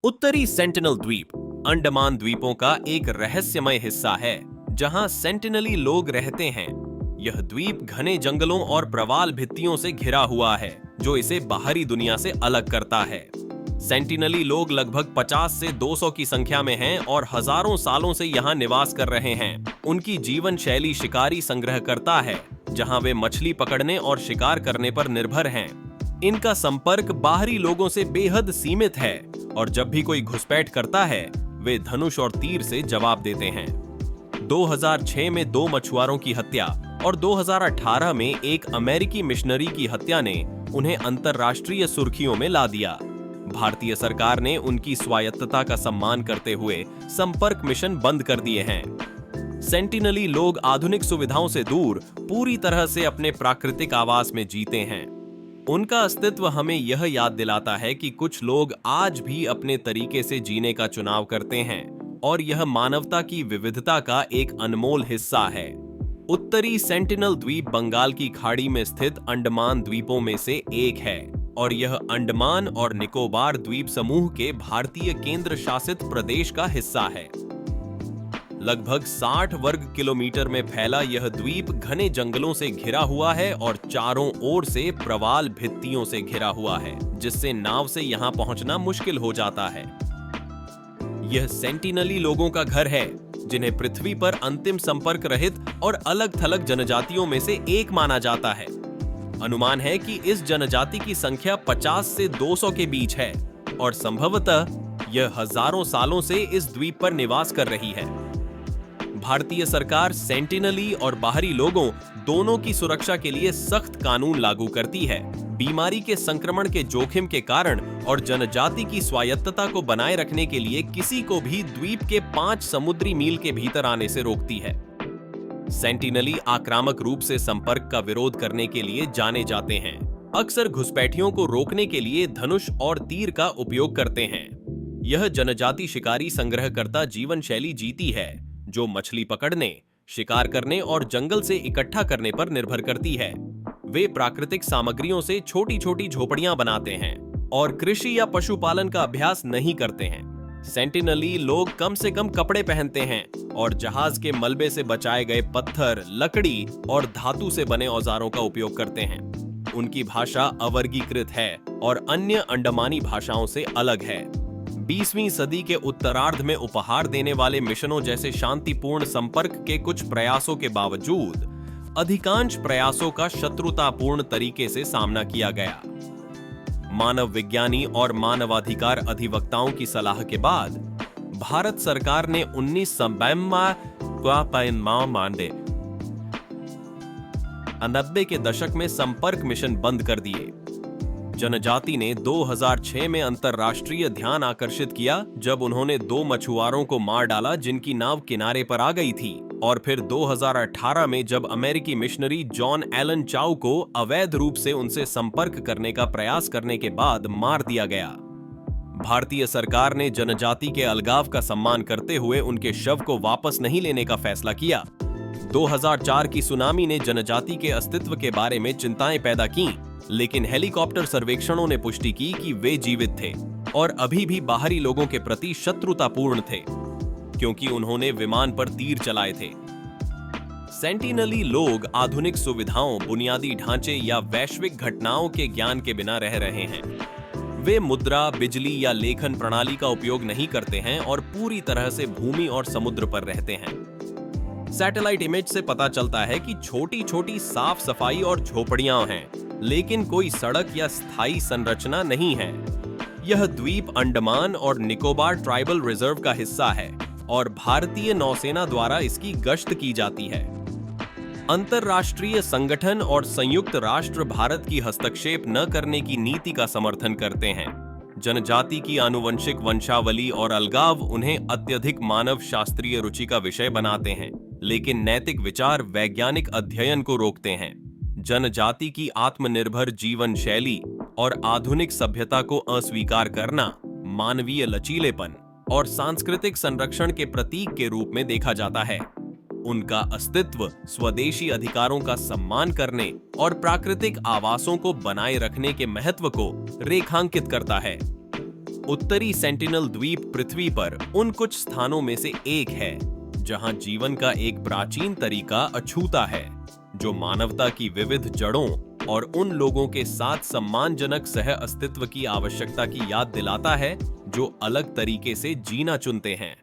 उत्तरी सेंटिनल द्वीप अंडमान द्वीपों का एक रहस्यमय हिस्सा है जहां सेंटिनली लोग रहते हैं। यह द्वीप घने जंगलों और प्रवाल भित्तियों से घिरा हुआ है जो इसे बाहरी दुनिया से अलग करता है। सेंटिनली लोग लगभग 50 से 200 की संख्या में हैं और हजारों सालों से यहाँ निवास कर रहे हैं। उनकी जीवन शैली शिकारी संग्रहकर्ता है, जहाँ वे मछली पकड़ने और शिकार करने पर निर्भर हैं। इनका संपर्क बाहरी लोगों से बेहद सीमित है और जब भी कोई घुसपैठ करता है वे धनुष और तीर से जवाब देते हैं। 2006 में 2 मछुआरों की हत्या और 2018 में एक अमेरिकी मिशनरी की हत्या ने उन्हें अंतर्राष्ट्रीय सुर्खियों में ला दिया। भारतीय सरकार ने उनकी स्वायत्तता का सम्मान करते हुए संपर्क मिशन बंद कर दिए हैं। सेंटिनली लोग आधुनिक सुविधाओं से दूर पूरी तरह से अपने प्राकृतिक आवास में जीते हैं। उनका अस्तित्व हमें यह याद दिलाता है कि कुछ लोग आज भी अपने तरीके से जीने का चुनाव करते हैं और यह मानवता की विविधता का एक अनमोल हिस्सा है। उत्तरी सेंटिनल द्वीप बंगाल की खाड़ी में स्थित अंडमान द्वीपों में से एक है और यह अंडमान और निकोबार द्वीप समूह के भारतीय केंद्र शासित प्रदेश का हिस्सा है। लगभग 60 वर्ग किलोमीटर में फैला यह द्वीप घने जंगलों से घिरा हुआ है और चारों ओर से प्रवाल भित्तियों से घिरा हुआ है, जिससे नाव से यहां पहुंचना मुश्किल हो जाता है। यह सेंटिनली लोगों का घर है, जिन्हें पृथ्वी पर अंतिम संपर्क रहित और अलग-थलग जनजातियों में से एक माना जाता है। अनुमान है कि इस जनजाति की संख्या 50 से 200 के बीच है और संभवतः यह हजारों सालों से इस द्वीप पर निवास कर रही है। भारतीय सरकार सेंटिनली और बाहरी लोगों दोनों की सुरक्षा के लिए सख्त कानून लागू करती है। बीमारी के संक्रमण के जोखिम के कारण और जनजाति की स्वायत्तता को बनाए रखने के लिए किसी को भी द्वीप के 5 समुद्री मील के भीतर आने से रोकती है। सेंटिनली आक्रामक रूप से संपर्क का विरोध करने के लिए जाने जाते हैं। अक्सर घुसपैठियों को रोकने के लिए धनुष और तीर का उपयोग करते हैं। यह जनजाति शिकारी संग्रहकर्ता जीवन शैली जीती है जो मछली पकड़ने, शिकार करने और जंगल से इकट्ठा करने पर निर्भर करती है। वे प्राकृतिक सामग्रियों से छोटी-छोटी झोपड़ियां बनाते हैं और कृषि या पशुपालन का अभ्यास नहीं करते हैं। सेंटिनली लोग कम से कम कपड़े पहनते हैं और जहाज के मलबे से बचाए गए पत्थर, लकड़ी और धातु से बने औजारों का उपयोग करते हैं। उनकी भाषा अवर्गीकृत है और अन्य अंडमानी भाषाओं से अलग है। 20वीं सदी के उत्तरार्ध में उपहार देने वाले मिशनों जैसे शांतिपूर्ण संपर्क के कुछ प्रयासों के बावजूद अधिकांश प्रयासों का शत्रुतापूर्ण तरीके से सामना किया गया। मानव विज्ञानी और मानवाधिकार अधिवक्ताओं की सलाह के बाद भारत सरकार ने 1990 के दशक में संपर्क मिशन बंद कर दिए। जनजाति ने 2006 में अंतर्राष्ट्रीय ध्यान आकर्षित किया जब उन्होंने 2 मछुआरों को मार डाला जिनकी नाव किनारे पर आ गई थी, और फिर 2018 में जब अमेरिकी मिशनरी जॉन एलन चाउ को अवैध रूप से उनसे संपर्क करने का प्रयास करने के बाद मार दिया गया। भारतीय सरकार ने जनजाति के अलगाव का सम्मान करते हुए उनके शव को वापस नहीं लेने का फैसला किया। 2004 की सुनामी ने जनजाति के अस्तित्व के बारे में चिंताएं पैदा की, लेकिन हेलीकॉप्टर सर्वेक्षणों ने पुष्टि की कि वे जीवित थे और अभी भी बाहरी लोगों के प्रति शत्रुतापूर्ण थे, क्योंकि उन्होंने विमान पर तीर चलाए थे। सेंटिनली लोग आधुनिक सुविधाओं, बुनियादी ढांचे या वैश्विक घटनाओं के ज्ञान के बिना रह रहे हैं। वे मुद्रा, बिजली या लेखन प्रणाली का उपयोग नहीं करते हैं और पूरी तरह से भूमि और समुद्र पर रहते हैं। सैटेलाइट इमेज से पता चलता है कि छोटी-छोटी साफ सफाई और झोपड़ियां हैं, लेकिन कोई सड़क या स्थायी संरचना नहीं है। यह द्वीप अंडमान और निकोबार ट्राइबल रिजर्व का हिस्सा है और भारतीय नौसेना द्वारा इसकी गश्त की जाती है। अंतर्राष्ट्रीय संगठन और संयुक्त राष्ट्र भारत की हस्तक्षेप न करने की नीति का समर्थन करते हैं। जनजाति की आनुवंशिक वंशावली और अलगाव उन्हें अत्यधिक मानव शास्त्रीय रुचि का विषय बनाते हैं, लेकिन नैतिक विचार वैज्ञानिक अध्ययन को रोकते हैं। जनजाति की आत्मनिर्भर जीवन शैली और आधुनिक सभ्यता को अस्वीकार करना मानवीय लचीलेपन और सांस्कृतिक संरक्षण के प्रतीक के रूप में देखा जाता है। उनका अस्तित्व स्वदेशी अधिकारों का सम्मान करने और प्राकृतिक आवासों को बनाए रखने के महत्व को रेखांकित करता है। उत्तरी सेंटिनल द्वीप पृथ्वी पर उन कुछ स्थानों में से एक है जहां जीवन का एक प्राचीन तरीका अछूता है, जो मानवता की विविध जड़ों और उन लोगों के साथ सम्मानजनक सह अस्तित्व की आवश्यकता की याद दिलाता है जो अलग तरीके से जीना चुनते हैं।